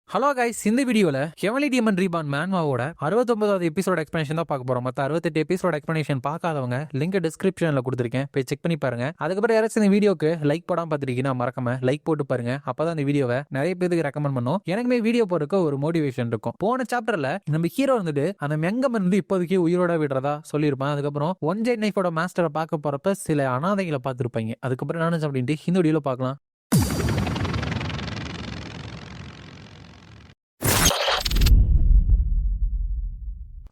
Hello guys, இந்த வீடியோல heavenly demon reborn மேன்வாவோட 69வது எபிசோட் எக்ஸ்பிளனேஷன் தான் பார்க்க போறோம். மற்ற 68 எபிசோட் எக்ஸ்பிளனேஷன் பார்க்காதவங்க லிங்க் டிஸ்கிரிப்ஷன்ல கொடுத்துருக்கேன், போய் செக் பண்ணி பாருங்க. அதுக்கப்புறம் யாராச்சும் இந்த வீடியோக்கு லைக் போடாம பார்த்துருக்கீங்கன்னா மறக்காம லைக் போட்டு பாருங்க. அப்பதான் இந்த வீடியோவை நிறைய பேருக்கு ரெக்கமெண்ட் பண்ணும். எனக்குமே வீடியோ போறதுக்கு ஒரு மோட்டிவேஷன் இருக்கும். போன சாப்டர்ல நம்ம ஹீரோ வந்துட்டு அந்த மெங்கம் இருந்து இப்போதைக்கு உயிரோட விடுறதா சொல்லியிருப்பான். அதுக்கப்புறம் ஒன் ஜெட் நைஃபோட மாஸ்டரை பார்க்க போறப்ப சில அனாதைகளை பார்த்துருப்பாங்க. அதுக்கப்புறம் நானும் அப்படின்ட்டு இந்த வீடியோல பார்க்கலாம்.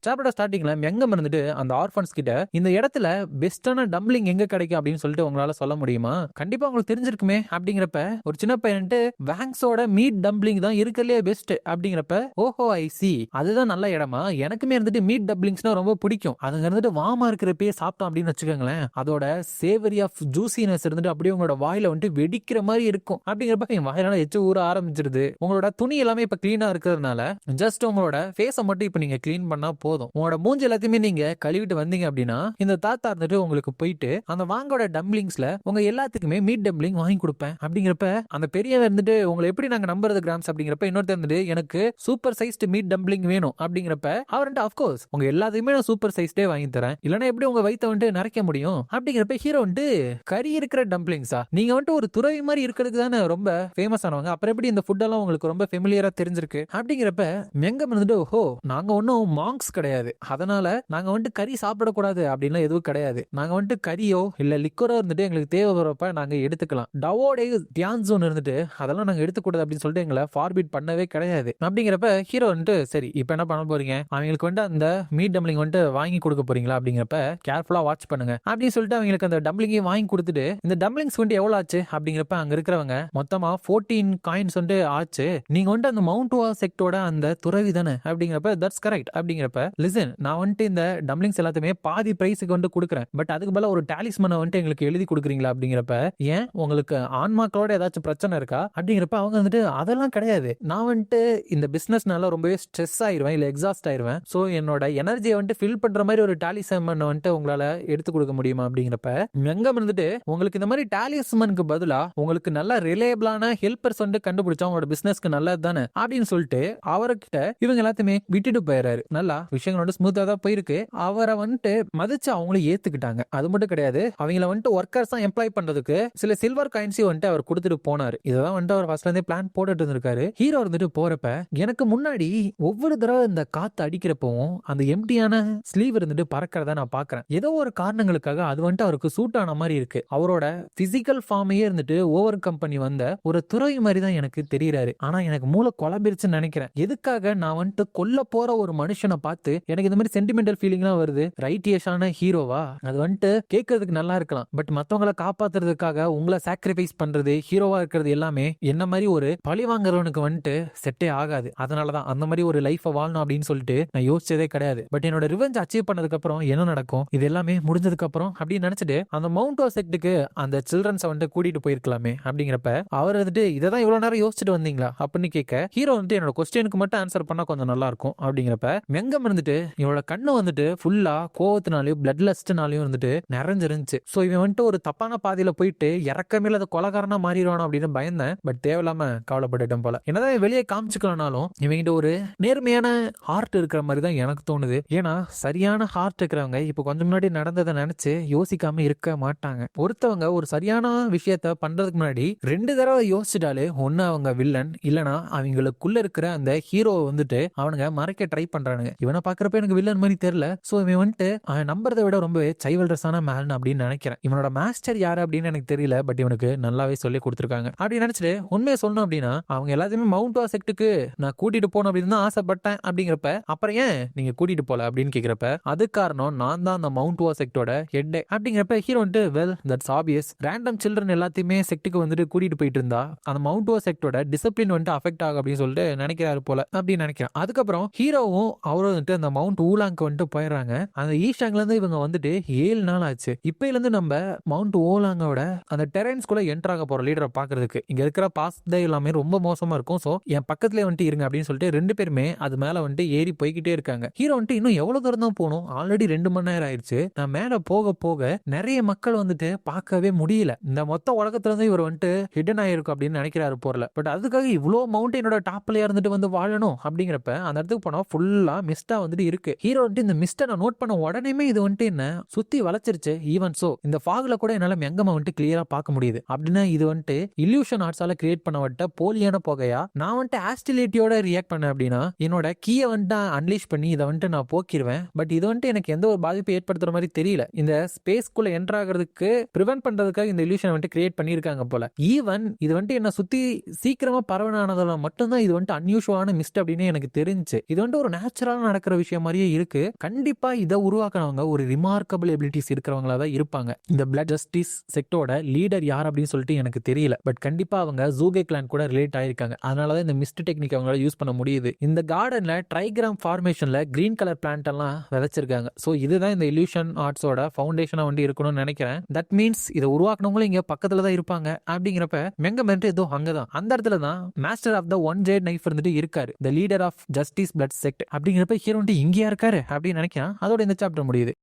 சாப்டரோட ஸ்டார்டிங்ல மெங்கம் இருந்துட்டு அந்த ஆர்ஃபன்ஸ் கிட்ட இந்த இடத்துல பெஸ்டான டம்ப்ளிங் எங்க கிடைக்கும் அப்படின்னு சொல்லிட்டு உங்களால சொல்ல முடியுமா? கண்டிப்பா உங்களுக்கு தெரிஞ்சிருக்குமே. அப்படிங்கிறப்ப ஒரு சின்ன பையன்ட்டு வேங்ஸோட மீட் டம்ப்ளிங் தான் இருக்கலே பெஸ்ட் அப்படிங்கிறப்ப ஓஹோ ஐ சி, அதுதான் நல்ல இடமா? எனக்குமே இருந்துட்டு மீட் டம்ப்ளிங்ஸ்னா ரொம்ப பிடிக்கும். அதுங்க இருந்துட்டு வாமா இருக்கிறப்பே சாப்பிட்டோம் அப்படின்னு வச்சுக்கோங்களேன், அதோட சேவரி ஆஃப் ஜூசினஸ் இருந்துட்டு அப்படியே உங்களோட வாயில வந்துட்டு வெடிக்கிற மாதிரி இருக்கும். அப்படிங்கிறப்ப என் வாயிலான எச்சு ஊற ஆரம்பிச்சிருது. உங்களோட துணி எல்லாமே இப்ப கிளீனா இருக்கிறதுனால ஜஸ்ட் உங்களோட ஃபேஸை மட்டும் இப்ப நீங்க கிளீன் பண்ணா போதும். உங்களோட மூஞ்சி எல்லாத்தையுமே நீங்க கழுவிட்டு வந்தீங்க அப்படின்னா இந்த தாத்தா இருந்துட்டு உங்களுக்கு போயிட்டு அந்த வாங்கோட டம்ப்ளிங்ஸ்ல உங்க எல்லாத்துக்குமே மீட் டம்ப்ளிங் வாங்கி கொடுப்பேன் அப்படிங்கிறப்ப அந்த பெரியவர் இருந்துட்டு உங்களை எப்படி நாங்க நம்புறது கிராம்ஸ் அப்படிங்கிறப்ப இன்னொருத்தர் இருந்துட்டு எனக்கு சூப்பர் சைஸ்டு மீட் டம்ப்ளிங் வேணும் அப்படிங்கிறப்ப அவர்கிட்ட ஆஃப்கோர்ஸ் உங்க எல்லாத்தையுமே நான் சூப்பர் சைஸ்டே வாங்கி தரேன், இல்லைன்னா எப்படி உங்க வயிற்ற வந்துட்டு நிறைக்க முடியும் அப்படிங்கிறப்ப ஹீரோ வந்துட்டு கறி இருக்கிற டம்ப்ளிங்ஸா, நீங்க வந்துட்டு ஒரு துறவி மாதிரி இருக்கிறதுக்கு தானே ரொம்ப ஃபேமஸ் ஆனவங்க, அப்புறம் எப்படி இந்த ஃபுட் எல்லாம் உங்களுக்கு ரொம்ப ஃபெமிலியரா தெரிஞ்சிருக்கு அப்படிங்கிறப்ப மெங்கம் இருந்துட்டு ஓஹோ நாங்க ஒன்னும் மாங்க்ஸ் கிடையாது, அதனால நாங்க வந்துட்டு கறி சாப்பிடக்கூடாது அப்படின்லாம் எதுவும் கிடையாது, நாங்க வந்துட்டு கறியோ இல்ல லிக்கரோ இருந்துட்டு எங்களுக்கு தேவைப்படுறப்ப நாங்க எடுத்துக்கலாம், டவோடே தியான் ஜோன் இருந்துட்டு அதெல்லாம் நாங்க எடுத்துக்கூடாது அப்படின்னு சொல்லிட்டு எங்களை ஃபார்பிட் பண்ணவே கிடையாது அப்படிங்கிறப்ப ஹீரோ வந்துட்டு சரி இப்போ என்ன பண்ண போறீங்க, அவங்களுக்கு வந்துட்டு அந்த மீட் டம்ப்ளிங் வந்துட்டு வாங்கி கொடுக்க போறீங்களா அப்படிங்கிறப்ப கேர்ஃபுல்லா வாட்ச் பண்ணுங்க அப்படின்னு சொல்லிட்டு அவங்களுக்கு அந்த டம்ப்ளிங்கையும் வாங்கி கொடுத்துட்டு இந்த டம்ப்ளிங்ஸ் வந்துட்டு எவ்வளவு ஆச்சு அப்படிங்கிறப்ப அங்க இருக்கிறவங்க மொத்தமா 14 காயின்ஸ் வந்துட்டு ஆச்சு, நீங்க வந்துட்டு அந்த மவுண்ட் வா செக்டோட அந்த துறவி தானே அப்படிங்கிறப்ப தட்ஸ் கரெக்ட் அப்படிங்கிறப்ப லிசன் நான் வந்துட்டு இந்த டம்ப்ளிங்ஸ் எல்லாத்தையுமே பாதி பிரைஸுக்கு வந்துட்டு கொடுக்குறேன், பட் அதுக்கு பதிலா ஒரு டாலிஸ்மனை வந்துட்டு எங்களுக்கு எழுதி கொடுக்குறீங்களா அப்படிங்கிறப்ப ஏன் உங்களுக்கு ஆன்மாக்களோட ஏதாச்சும் பிரச்சனை இருக்கா அப்படிங்கிறப்ப அவங்க வந்துட்டு அதெல்லாம் கிடையாது, நான் வந்துட்டு இந்த பிசினஸ்னால ரொம்பவே ஸ்ட்ரெஸ் ஆயிருவேன் இல்ல எக்ஸாஸ்ட் ஆயிருவேன், ஸோ என்னோட எனர்ஜியை வந்துட்டு ஃபில் பண்ற மாதிரி ஒரு டாலிஸ்மன் வந்துட்டு உங்களால எடுத்து கொடுக்க முடியுமா அப்படிங்கிறப்ப எங்கம் இருந்துட்டு உங்களுக்கு இந்த மாதிரி டாலிஸ்மனுக்கு பதிலா உங்களுக்கு நல்ல ரிலேபிளான ஹெல்பர்ஸ் வந்துட்டு கண்டுபிடிச்சா உங்களோட பிசினஸ்க்கு நல்லது தானே அப்படின்னு சொல்லிட்டு அவர்கிட்ட இவங்க எல்லாத்தையுமே விட்டுட்டு போயிடுறாரு. நல்லா விஷயங்களோட ஸ்மூத்தா தான் போயிருக்கு. அவரை வந்துட்டு மதிச்சு அவங்களும் ஏத்துக்கிட்டாங்க. அது மட்டும் கிடையாது, அவங்கள வந்துட்டு ஒர்க்கர்ஸ் தான் எம்ப்ளாய் பண்றதுக்கு சில சில்வர் காயின்ஸையும் வந்துட்டு அவர் கொடுத்துட்டு போனாரு. இதான் வந்துட்டு அவர் ஃபர்ஸ்ட்ல இருந்தே பிளான் போட்டுட்டு இருந்திருக்காரு. ஹீரோ இருந்துட்டு போறப்ப எனக்கு முன்னாடி ஒவ்வொரு தடவை இந்த காத்து அடிக்கிறப்பவும் அந்த எம்டியான ஸ்லீவ் இருந்துட்டு பறக்கிறத நான் பாக்குறேன். ஏதோ ஒரு காரணங்களுக்காக அது வந்துட்டு அவருக்கு சூட் ஆன மாதிரி இருக்கு. அவரோட பிசிக்கல் ஃபார்மையே இருந்துட்டு ஓவர் கம்பெனி வந்த ஒரு துறை மாதிரி தான் எனக்கு தெரியறாரு. ஆனா எனக்கு மூளை குழம்பிருச்சுன்னு நினைக்கிறேன். எதுக்காக நான் வந்துட்டு கொல்ல போற ஒரு மனுஷனை பார்த்து எனக்கு இந்த மாதிரி சென்டிமெண்டல் ஃபீலிங்லாம் வருது. ரைட்டியஸான ஹீரோவா அது வந்துட்டு கேட்கறதுக்கு நல்லா இருக்கலாம், பட் மத்தவங்களை காப்பாத்துறதுக்காக உங்களை சாக்ரிஃபைஸ் பண்றது ஹீரோவா இருக்கிறது எல்லாமே என்ன மாதிரி ஒரு பழி வாங்குறவனுக்கு வந்துட்டு செட்டே ஆகாது. அதனாலதான் அந்த மாதிரி ஒரு லைஃப் வாழணும் அப்படின்னு சொல்லிட்டு நான் யோசிச்சதே கிடையாது. பட் என்னோட ரிவெஞ்ச் அச்சீவ் பண்ணதுக்கு அப்புறம் என்ன நடக்கும், இது எல்லாமே முடிஞ்சதுக்கு அப்புறம் அப்படின்னு நினைச்சிட்டு அந்த மவுண்ட் செக்டுக்கு அந்த சில்ட்ரன்ஸை வந்துட்டு கூட்டிட்டு போயிருக்கலாமே அப்படிங்கிறப்ப அவர் வந்துட்டு இதான் இவ்வளவு நேரம் யோசிச்சுட்டு வந்தீங்களா அப்படின்னு கேட்க ஹீரோ வந்துட்டு என்னோட கொஸ்டினுக்கு மட்டும் ஆன்சர் பண்ணா கொஞ்சம் நல்லா இருக்கும் அப்படிங்கிறப்ப மெங்கம் இருந்துட்டு இவனோட கண்ணு வந்துட்டு ஃபுல்லா கோவத்தினாலையும் பிளட் லஸ்ட்னாலையும் வந்துட்டு நிறைஞ்சிருந்துச்சு. சோ இவன் வந்துட்டு ஒரு தப்பான பாதையில போயிட்டு இறக்கமே அதை கொலகாரனா மாறிடுவானோ அப்படின்னு பயந்தேன். பட் தேவையில்லாம கவலைப்பட்டுட்டேன் போல. என்னதான் வெளியே காமிச்சுக்கலனாலும் இவங்கிட்ட ஒரு நேர்மையான ஹார்ட் இருக்கிற மாதிரி தான் எனக்கு தோணுது. ஏன்னா சரியான ஹார்ட் இருக்கிறவங்க இப்ப கொஞ்சம் முன்னாடி நடந்ததை நினைச்சு யோசிக்காம இருக்க மாட்டாங்க. ஒருத்தவங்க ஒரு சரியான விஷயத்த பண்றதுக்கு முன்னாடி 2 தடவை யோசிச்சுட்டாலே ஒன்னு அவங்க வில்லன், இல்லனா அவங்களுக்குள்ள இருக்கிற அந்த ஹீரோவை வந்துட்டு அவனுங்க மறைக்க ட்ரை பண்றானுங்க. இவனை பாக்குறப்ப எனக்கு வில்லன் மாதிரி தெரியல. சோ இவன் வந்துட்டு அவன் நம்புறதை விட ரொம்பவே சைவல்ரஸான மேன் அப்படின்னு நினைக்கிறேன். இவனோட மாஸ்டர் யாரு அப்படின்னு எனக்கு தெரியல, பட் இவனுக்கு நல்லாவே சொல்லி கொடுத்துருக்காங்க அப்படின்னு நினைச்சிட்டு உண்மையை சொல்லணும் அப்படின்னா அவங்க எல்லாத்தையுமே மவுண்ட் வா செக்டுக்கு நான் கூட்டிட்டு போகணும் அப்படின்னு தான் ஆசைப்பட்டேன் அப்படிங்கிறப்ப அப்புறம் ஏன் நீங்க கூட்டிட்டு போல அப்படின்னு கேக்குறப்ப அது காரணம் நான் தான் அந்த மவுண்ட் வா செக்டோட ஹெட் அப்படிங்கிறப்ப ஹீரோ வந்துட்டு well that's obvious, random children எல்லாத்தையுமே செக்டுக்கு வந்துட்டு கூட்டிட்டு போயிட்டு இருந்தா அந்த மவுண்ட் வா செக்டோட டிசிப்ளின் வந்துட்டு அஃபெக்ட் ஆகும் அப்படின்னு சொல்லிட்டு நினைக்கிறாரு போல அப்படின்னு நினைக்கிறேன். அதுக்கப்புறம் ஹீரோவும் அவரும் வந்துட்டு வந்துட்டு அந்த மவுண்ட் ஊலாங்க்கு வந்துட்டு போயிடுறாங்க. அந்த ஈஷாங்ல இருந்து இவங்க வந்துட்டு 7 நாள் ஆச்சு. இப்பையில இருந்து நம்ம மவுண்ட் ஓலாங்கோட அந்த டெரைன்ஸ்குள்ள என்டர் ஆக போற லீடரை பாக்குறதுக்கு இங்க இருக்கிற பாஸ்தே எல்லாமே ரொம்ப மோசமா இருக்கும். சோ என் பக்கத்துல வந்துட்டு இருங்க அப்படின்னு சொல்லிட்டு 2 பேருமே அது மேல வந்துட்டு ஏறி போய்கிட்டே இருக்காங்க. ஹீரோ வந்துட்டு இன்னும் எவ்வளவு தூரம் தான் போகணும், ஆல்ரெடி 2 மணி நேரம் ஆயிடுச்சு, நான் மேல போக போக நிறைய மக்கள் வந்துட்டு பார்க்கவே முடியல, இந்த மொத்த உலகத்துல இருந்து இவர் வந்துட்டு ஹிடன் ஆயிருக்கும் அப்படின்னு நினைக்கிறாரு போறல. பட் அதுக்காக இவ்வளவு மவுண்டனோட டாப்ல இருந்துட்டு வந்து வாழணும் அப்படிங்கிறப்ப அந்த இடத்துக்கு போனா ஃபுல்லா மிஸ்டா வந்துட்டு இருக்கு. ஹீரோ வந்துட்டு இந்த மிஸ்டை நான் நோட் பண்ண உடனே இது வந்துட்டு என்ன சுத்தி வளைச்சிருச்சு. ஈவன் சோ இந்த ஃபாக்ல கூட என்னால மெங்கமா வந்துட்டு கிளியரா பார்க்க முடியுது. அப்படின்னா இது வந்துட்டு இல்யூஷன் ஆர்ட்ஸால கிரியேட் பண்ணப்பட்ட போலியான புகையா? நான் வந்துட்டு ஆஸ்டிலிட்டியோட ரியாக்ட் பண்ண அப்படின்னா என்னோட கீயை வந்துட்டு அன்லீஷ் பண்ணி இதை வந்துட்டு நான் போக்கிடுவேன். பட் இது வந்துட்டு எனக்கு எந்த ஒரு பாதிப்பை ஏற்படுத்துற மாதிரி தெரியல. இந்த ஸ்பேஸ்க்குள்ள என்டர் ஆகிறதுக்கு பிரிவென்ட் பண்றதுக்காக இந்த இல்யூஷன் வந்துட்டு கிரியேட் பண்ணிருக்காங்க போல. ஈவன் இது வந்துட்டு என்ன சுத்தி சீக்கிரமா பரவனானதுல மட்டும்தான் இது வந்துட்டு அன்யூஷுவலான மிஸ்ட் அப்படின்னு எனக்கு தெரிஞ்சு. இது வந்துட்டு ஒரு நேச்சுரலா நடக்கிற விஷயம் மாதிரியே இருக்கு. கண்டிப்பா இதை உருவாக்குறவங்க ஒரு ரிமார்க்கபிள் எபிலிட்டிஸ் இருக்கிறவங்களா தான் இருப்பாங்க. இந்த பிளட் ஜஸ்டிஸ் செக்டோட லீடர் யார் அப்படின்னு சொல்லிட்டு எனக்கு தெரியல. பட் கண்டிப்பா அவங்க ஜூகே கிளான் கூட ரிலேட் ஆயிருக்காங்க. அதனாலதான் இந்த மிஸ்ட் டெக்னிக் அவங்களால யூஸ் பண்ண முடியுது. இந்த கார்டன்ல ட்ரைகிராம் ஃபார்மேஷன்ல கிரீன் கலர் பிளான்ட் எல்லாம் விதைச்சிருக்காங்க. சோ இதுதான் இந்த இல்யூஷன் ஆர்ட்ஸோட ஃபவுண்டேஷனா வந்து இருக்கணும்னு நினைக்கிறேன். தட் மீன்ஸ் இதை உருவாக்குனவங்களும் இங்க பக்கத்துல தான் இருப்பாங்க. அப்படிங்கிறப்ப மெங்கமெண்ட் ஏதோ அங்கதான் அந்த இடத்துல தான் master of the one jade knife இருந்துட்டு இருக்காரு, the leader of justice blood sect. அப்படிங்கிறப்ப ஹீரோ இங்கேயா இருக்காரு அப்படின்னு நினைக்கிறேன். அதோட இந்த சாப்டர் முடியுது.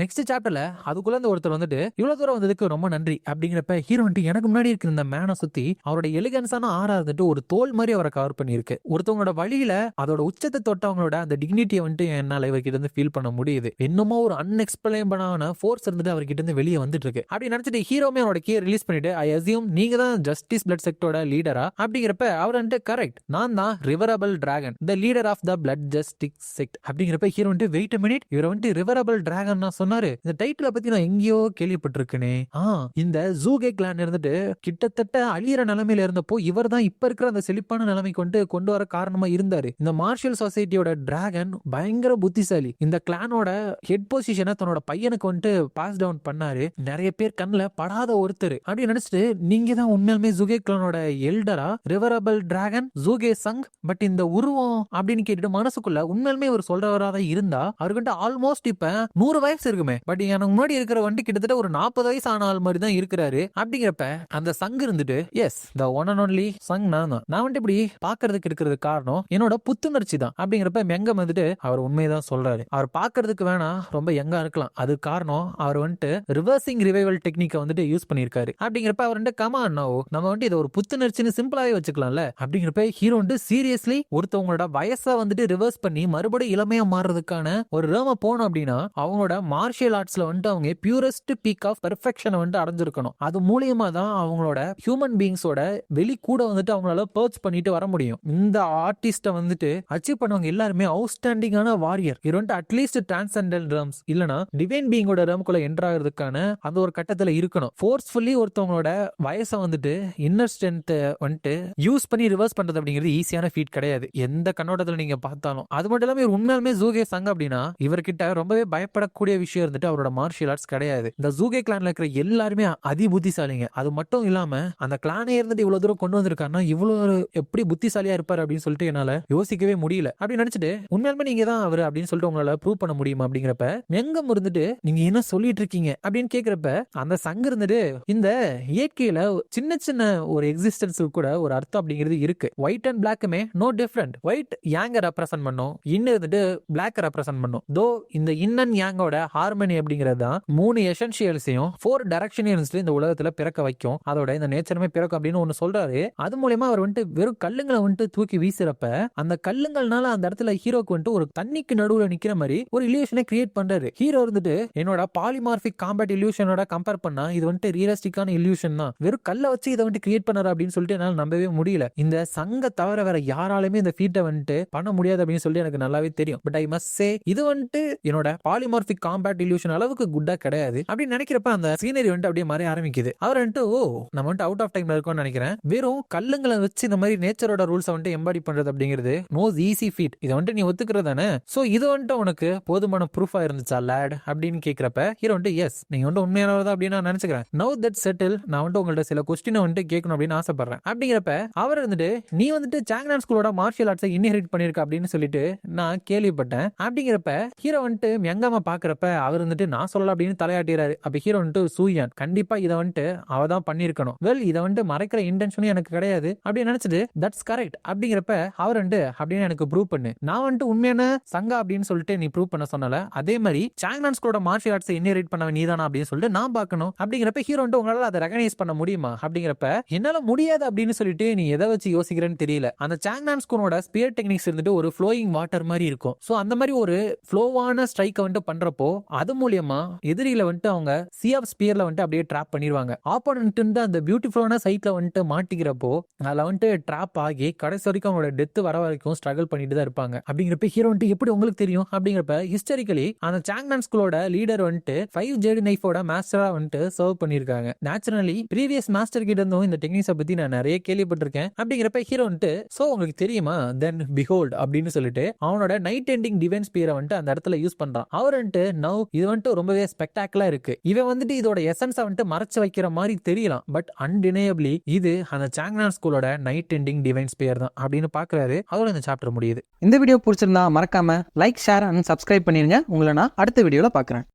நெக்ஸ்ட் சாப்டர்ல அதுக்குள்ள ஒருத்தர் வந்துட்டு இவ்வளவு தூரம் வந்ததுக்கு ரொம்ப நன்றி அப்படிங்கிறப்ப ஹீரோ எனக்கு முன்னாடி இருக்கிற இந்த மேனை சுத்தி அவரோட எலிகன்ஸான ஆறா இருந்துட்டு ஒரு தோல் மாதிரி அவரை கவர் பண்ணிருக்கு. ஒருத்தவங்களோட வழியில அதோட உச்சத்தை தொட்டவங்களோட அந்த டிக்னிட்டியை வந்துட்டு என்னால இவர்கிட்ட இருந்து ஃபீல் பண்ண முடியுது. என்னமோ ஒரு அன்எக்ஸ்பிளைனபிளான ஃபோர்ஸ் இருந்துட்டு அவர்கிட்ட இருந்து வெளியே வந்துட்டு இருக்கு. அப்படி நினைச்சிட்டு ஹீரோமே அவரோட கீயை ரிலீஸ் பண்ணிட்டு ஐ அசியூம் நீங்க தான் ஜஸ்டிஸ் பிளட் செக்டோட லீடரா அப்படிங்கிறப்ப அவர் வந்துட்டு கரெக்ட், நான் தான் ரிவரபிள் dragon, the leader of the blood justice sect அப்படிங்கிறப்ப ஹீரோ வந்துட்டு வெயிட் அ மினிட், இவர் வந்துட்டு ரிவரபிள் டிராகன் சொன்னாரு. இந்த டைட்டில பத்தி நான் எங்கேயோ கேள்விப்பட்டிருக்கேனே. இந்த ஜூகே கிளான் இருந்துட்டு கிட்டத்தட்ட அழியிற நிலைமையில இருந்தப்போ இவர் தான் இப்ப இருக்கிற அந்த செழிப்பான நிலைமைக்கு கொண்டு வர காரணமா இருந்தாரு. இந்த மார்ஷியல் சொசைட்டியோட டிராகன் பயங்கர புத்திசாலி. இந்த கிளானோட ஹெட் பொசிஷனை தன்னோட பையனுக்கு வந்துட்டு பாஸ் டவுன் பண்ணாரு. நிறைய பேர் கண்ணுல படாத ஒருத்தர் அப்படின்னு நினைச்சிட்டு நீங்க தான் உண்மையாலுமே ஜூகே கிளானோட எல்டரா, ரிவரபிள் டிராகன் ஜூகே சங். பட் இந்த உருவம் அப்படின்னு கேட்டுட்டு மனசுக்குள்ள உண்மையாலுமே ஒரு சொல்றவராதான் இருந்தா அவர்கிட்ட ஆல்மோஸ்ட் இப்ப 100 வயசு இருக்குமே. பட் எனக்கு முன்னாடி இருக்கிற வண்டி கிட்டத்தட்ட ஒரு 40 வயசு ஆன ஆள் மாதிரி தான் இருக்கிறாரு. அப்படிங்கிறப்ப அந்த சங் இருந்துட்டு as the one and only சங் நான் தான். நான் வந்துட்டு இப்படி பாக்குறதுக்கு இருக்கிறது காரணம் என்னோட புத்துணர்ச்சி தான். அப்படிங்கிறப்ப மெங்கம் வந்துட்டு அவர் உண்மைதான் சொல்றாரு. அவர் பாக்குறதுக்கு வேணா ரொம்ப யங்கா இருக்கலாம், அது காரணம் அவர் வந்துட்டு ரிவர்சிங் ரிவைவல் டெக்னிக்கை வந்துட்டு யூஸ் பண்ணிருக்காரு. அப்படிங்கிறப்ப அவர் வந்துட்டு கமா நோ நம்ம வந்துட்டு இதை ஒரு புத்துணர்ச்சின்னு சிம்பிளாவே வச்சுக்கலாம்ல. அப்படிங்கிறப்ப ஹீரோ வந்துட்டு சீரியஸ்லி ஒருத்தவங்களோட வயசை வந்துட்டு ரிவர்ஸ் பண்ணி மறுபடியும் இளமையா மாறுறதுக்கான ஒரு ரேம போனோம் அப்படின்னா அவங்களோட மார்ஷியல் ஆர்ட்ஸ்ல வந்துட்டு அவங்க பியூரஸ்ட் பீக் ஆஃப் பெர்ஃபெக்ஷனை வந்துட்டு அடைஞ்சிருக்கணும். அது மூலியமா தான் அவங்களோட ஹியூமன் பீயிங்ஸோட வெளி கூட வந்துட்டு அவங்களால பர்ச் பண்ணிட்டு வர முடியும். இந்த ஆர்டிஸ்ட வந்துட்டு அச்சீவ் பண்ணவங்க எல்லாருமே அவுட்ஸ்டாண்டிங்கான வாரியர். இது வந்துட்டு அட்லீஸ்ட் டிரான்செண்டல் ரம்ஸ் இல்லனா டிவைன் பீயிங்கோட ரம்குள்ள என்டர் ஆகிறதுக்கான அந்த ஒரு கட்டத்துல இருக்கணும். ஃபோர்ஸ்ஃபுல்லி ஒருத்தவங்களோட வயசை வந்துட்டு இன்னர் ஸ்ட்ரென்த் வந்துட்டு யூஸ் பண்ணி ரிவர்ஸ் பண்றது அப்படிங்கிறது ஈஸியான ஃபீட் கிடையாது, எந்த கண்ணோட்டத்துல நீங்க பார்த்தாலும். அது மட்டும் இல்லாம உண்மையாலுமே ஜூகே சங் அப்படின்னா இவர்கிட்ட ரொம்பவே பயப்படக்கூடிய விஷயம் இருந்துட்டு அவரோட மார்ஷியல் ஆர்ட்ஸ் கிடையாது. இந்த ஜூகே கிளான்ல இருக்கிற எல்லாருமே அதி புத்திசாலிங்க. அது மட்டும் இல்லாம அந்த கிளானே இருந்துட்டு இவ்வளவு தூரம் கொண்டு வந்திருக்காருன்னா இவ்வளவு எப்படி புத்திசாலியா இருப்பாரு அப்படின்னு சொல்லிட்டு என்னால யோசிக்கவே முடியல. அப்படி நினைச்சிட்டு உண்மையாலுமே நீங்க தான் அவரு அப்படின்னு சொல்லிட்டு உங்களால ப்ரூவ் பண்ண முடியுமா அப்படிங்கிறப்ப மெங்கம் இருந்துட்டு நீங்க என்ன சொல்லிட்டு இருக்கீங்க அப்படின்னு கேக்குறப்ப அந்த சங்க இருந்துட்டு இந்த இயற்கையில சின்ன சின்ன ஒரு எக்ஸிஸ்டன்ஸுக்கு கூட ஒரு அர்த்தம் அப்படிங்கிறது இருக்கு. ஒயிட் அண்ட் பிளாக்குமே நோ டிஃபரெண்ட். ஒயிட் யாங்க ரெப்ரசென்ட் பண்ணும், இன்னும் இருந்துட்டு பிளாக் ரெப்ரசென்ட் பண்ணும். தோ இந்த இன் அண்ட் யாங்கோட ஹார்மனி அப்படிங்கிறது தான் 3 எசென்ஷியல்ஸையும் 4 டைரக்ஷன்ஸ் இந்த உலகத்துல பிறக்க வைக்கும். அதோட இந்த நேச்சருமே பிறக்கும் அப்படின்னு ஒன்னு சொல்றாரு. அது மூலமா அவர் வந்துட்டு வெறும் கல்லுங்களை வந்துட்டு தூக்கி வீசுறப்ப அந்த கல்லுங்கள்னால அந்த இடத்துல ஹீரோக்கு வந்துட்டு ஒரு தண்ணிக்கு நடுவுல நிக்கிற மாதிரி ஒரு இல்யூஷனை கிரியேட் பண்றாரு. ஹீரோ இருந்துட்டு என்னோட பாலிமார்பிக் காம்பேட் இல்யூஷனோட கம்பேர் பண்ணா இது வந்துட்டு ரியலிஸ்டிக்கான இல்யூஷன் தான், வெறும் கல்லை வச்சு இதை வந்துட்டு கிரியேட் பண்ணாரு அப்படின்னு சொல்லிட்டு என்னால நம்பவே முடியல. இந்த சங்க தவிர வேற யாராலுமே இந்த ஃபீட்டை வந்துட்டு பண்ண முடியாது அப்படின்னு சொல்லி எனக்கு நல்லாவே தெரியும். பட் ஐ மஸ்ட் சே இது வந்துட்டு என்னோட பாலிமார்பிக் காம்பேட் காம்பேட் இல்யூஷன் அளவுக்கு குட்டா கிடையாது அப்படின்னு நினைக்கிறப்ப அந்த சீனரி வந்துட்டு அப்படியே மாறி ஆரம்பிக்குது. அவர் வந்துட்டு நம்ம வந்துட்டு அவுட் ஆஃப் டைம்ல இருக்கோம்னு நினைக்கிறேன். வெறும் கல்லுங்களை வச்சு இந்த மாதிரி நேச்சரோட ரூல்ஸ் வந்துட்டு எம்பாடி பண்றது அப்படிங்கிறது நோ ஈஸி ஃபீட். இதை வந்துட்டு நீ ஒத்துக்கிறது தானே? சோ இது வந்துட்டு உனக்கு போதுமான ப்ரூஃபா இருந்துச்சா லேட் அப்படின்னு கேட்கிறப்ப ஹீரோ வந்துட்டு எஸ், நீங்க வந்துட்டு உண்மையானவர்தான் அப்படின்னு நான் நினைச்சுக்கிறேன். நவ் தட் செட்டில், நான் வந்துட்டு உங்கள்ட்ட சில கொஸ்டினை வந்துட்டு கேட்கணும் அப்படின்னு ஆசைப்படுறேன் அப்படிங்கிறப்ப அவர் வந்துட்டு நீ வந்துட்டு சாங்னான் ஸ்கூலோட மார்ஷியல் ஆர்ட்ஸை இன்ஹெரிட் பண்ணிருக்க அப்படின்னு சொல்லிட்டு நான் கேள்விப்பட்டேன் அப்படிங்கிறப்ப ஹீரோ வந்துட்டு யங்காம பாக்குறப்ப அவர் வந்துட்டு நான் சொல்லல அப்படின்னு தலையாட்டிறாரு. அப்ப ஹீரோ வந்துட்டு சூயான் கண்டிப்பா இதை வந்துட்டு அவ தான் பண்ணிருக்கணும். வெல் இதை வந்துட்டு மறைக்கிற இன்டென்ஷனும் எனக்கு கிடையாது அப்படின்னு நினைச்சிட்டு தட்ஸ் கரெக்ட் அப்படிங்கிறப்ப அவர் வந்துட்டு அப்படின்னு எனக்கு ப்ரூவ் பண்ணு, நான் வந்துட்டு உண்மையான சங்கா அப்படின்னு சொல்லிட்டு நீ ப்ரூவ் பண்ண சொன்னல, அதே மாதிரி சாங்னான் ஸ்கூலோட மார்ஷியல் ஆர்ட்ஸை இன்ஹெரிட் பண்ணவன் நீதானா அப்படின்னு சொல்லிட்டு நான் பார்க்கணும் அப்படிங்கிறப்ப ஹீரோ வந்துட்டு உங்களால அதை ரெகனைஸ் பண்ண முடியுமா அப்படிங்கிறப்ப என்னால முடியாது அப்படின்னு சொல்லிட்டு நீ எதை வச்சு யோசிக்கிறேன்னு தெரியல. அந்த சாங்னான் ஸ்கூலோட ஸ்பியர் டெக்னிக்ஸ் இருந்துட்டு ஒரு ஃப்ளோயிங் வாட்டர் மாதிரி இருக்கும். சோ அந்த மாதிரி ஒரு ஃப்ளோவான ஸ்ட்ரைக்கை வந்துட்டு பண்றப்போ அது மூலியமா எதிரியில வந்துட்டு அவங்க சி ஆஃப் ஸ்பியர்ல வந்துட்டு அப்படியே ட்ராப் பண்ணிடுவாங்க. ஆப்போனன்ட் அந்த பியூட்டிஃபுல்லான சைட்ல வந்துட்டு மாட்டிக்கிறப்போ அதுல வந்துட்டு ட்ராப் ஆகி கடைசி வரைக்கும் அவங்களோட டெத் வர வரைக்கும் ஸ்ட்ரகிள் பண்ணிட்டு தான் இருப்பாங்க. அப்படிங்கிறப்ப ஹீரோ வந்துட்டு எப்படி உங்களுக்கு தெரியும் அப்படிங்கிறப்ப ஹிஸ்டாரிக்கலி அந்த சாங்னான் ஸ்கூலோட லீடர் வந்துட்டு 5 ஜேடு நைஃபோட மாஸ்டரா வந்துட்டு சர்வ் பண்ணிருக்காங்க. நேச்சுரலி ப்ரீவியஸ் மாஸ்டர் கிட்ட இருந்தும் இந்த டெக்னிக்ஸை பத்தி நான் நிறைய கேள்விப்பட்டிருக்கேன் அப்படிங்கிறப்ப ஹீரோ வந்துட்டு சோ உங்களுக்கு தெரியுமா தென் பிஹோல்ட் அப்படின்னு சொல்லிட்டு அவனோட நைட் எண்டிங் டிவைன் ஸ்பியரை வந்துட்டு அந்த இடத்துல யூஸ் பண்றான். அவர் வந்துட்டு நவ் இது வந்துட்டு ரொம்பவே ஸ்பெக்டாகுலரா இருக்கு. இவன் வந்துட்டு இதோட எசன்ஸை வந்துட்டு மறைச்சு வைக்கிற மாதிரி தெரியலாம். பட் அன்டினையபிளி இது அந்த சாங்னான் ஸ்கூலோட நைட் எண்டிங் டிவைன் ஸ்பியர் தான் அப்படின்னு பாக்குறாரு. அதோட இந்த சாப்டர் முடியுது. இந்த வீடியோ பிடிச்சிருந்தா மறக்காம லைக், ஷேர் அண்ட் சப்ஸ்கிரைப் பண்ணிருங்க. உங்களை நான் அடுத்த வீடியோல பாக்குறேன்.